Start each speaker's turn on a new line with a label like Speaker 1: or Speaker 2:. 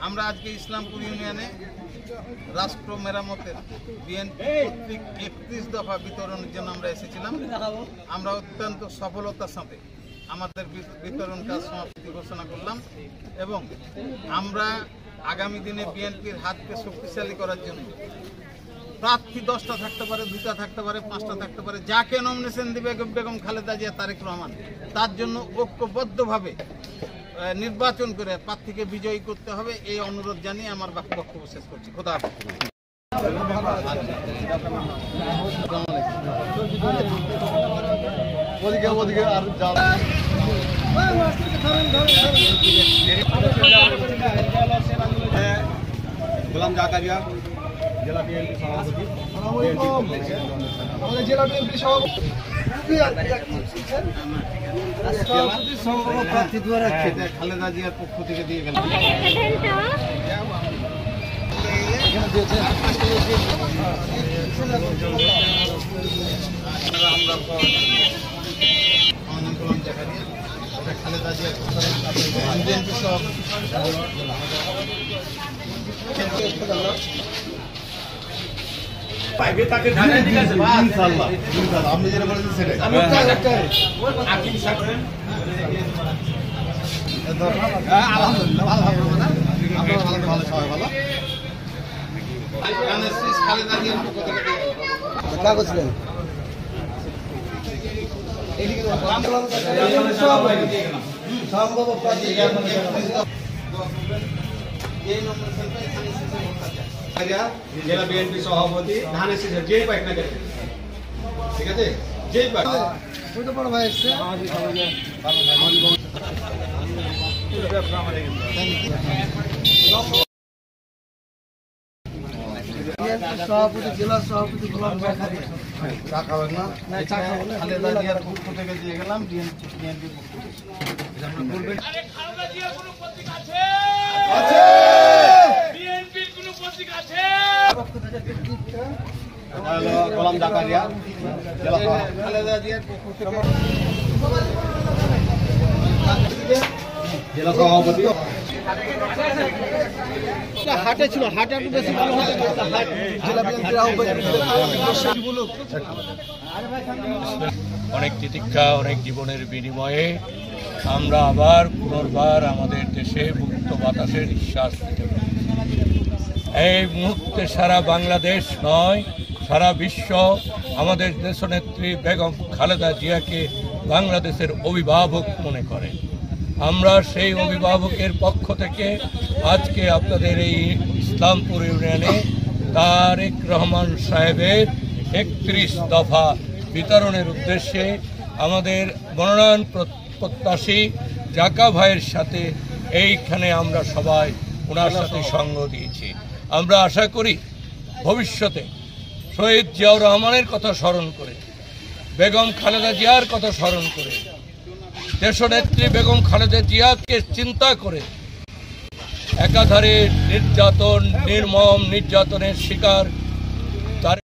Speaker 1: আমরা আজকে ইসলামপুর ইউনিয়নে রাষ্ট্র মেরামতের বিএনপি কর্তৃক 31 দফা বিতরণের জন্য আমরা এসেছিলাম। আমরা অত্যন্ত সফলতার সাথে আমাদের বিতরণ কাজ সমাপ্তি ঘোষণা করলাম এবং আমরা আগামী দিনে বিএনপির হাতকে শক্তিশালী করার জন্য প্রার্থী 10টা থাকতে পারে, 2টা থাকতে পারে, 5টা থাকতে পারে, যাকে নমিনেশন দিবে বেগম খালেদা জিয়া, তারেক রহমান, তার জন্য ঐক্যবদ্ধভাবে নির্বাচন করে প্রার্থীকে বিজয়ী করতে হবে। এই অনুরোধ জানিয়ে আমার বক্তব্য শেষ করছি। খোদা হাফেজ।
Speaker 2: গোলাম জাকারিয়া, জেলা বিএনপি সভাপতি। জেলা বিএনপি সভাপতি
Speaker 1: খালেদা জিয়ার পক্ষ থেকে দিয়ে গেল। খালেদা জিয়ার বিএনপি সভাপতি আপনি যেটা বলেছেন সেটাই। আলহামদুলিল্লাহ ভালো সবাই ভালো। খালেদা জিয়ার পক্ষ থেকে
Speaker 2: জেলা বিএনপি সভাপতি ধানের শীষের যেই পাইক না গেছে, ঠিক আছে, যেই পাইক বড় ভাই এসছে সভাপতি, জেলা সভাপতি গোলাম জাকারিয়া।
Speaker 1: চা খাবেন না? খালেদা জিয়ার পক্ষ থেকে দিয়ে গেলাম বিএনপির পক্ষ থেকে।
Speaker 2: গোলাম জাকারিয়া,
Speaker 1: খালেদা জিয়ার পক্ষ থেকে
Speaker 2: জেলা সভাপতি।
Speaker 1: হাটে ছিল, হাটে একটু বেশি ভালো হতো।
Speaker 3: অনেক তিতিক্ষা, অনেক জীবনের বিনিময়ে আমরা আবার পুনর্বার আমাদের দেশে মুক্ত বাতাসে নিঃশ্বাস নিতে পারি। এই মুহূর্তে সারা বাংলাদেশ নয়, সারা বিশ্ব আমাদের দেশনেত্রী বেগম খালেদা জিয়াকে বাংলাদেশের অভিভাবক মনে করে। আমরা সেই অভিভাবকের পক্ষ থেকে আজকে আপনাদের এই ইসলামপুর ইউনিয়নে তারেক রহমান সাহেবের 31 দফা বিতরণের উদ্দেশ্যে আমাদের মনোনয়ন প্রত্যাশী জাকা ভাইয়ের সাথে এইখানে আমরা সবাই ওনার সাথে সঙ্গ দিয়েছি। আমরা আশা করি ভবিষ্যতে শহীদ জিয়াউর রহমানের কথা স্মরণ করে, বেগম খালেদা জিয়ার কথা স্মরণ করে, দেশনেত্রী বেগম খালেদা জিয়াকে চিন্তা করে একাধারে নির্যাতন, নির্মম নির্যাতনের শিকার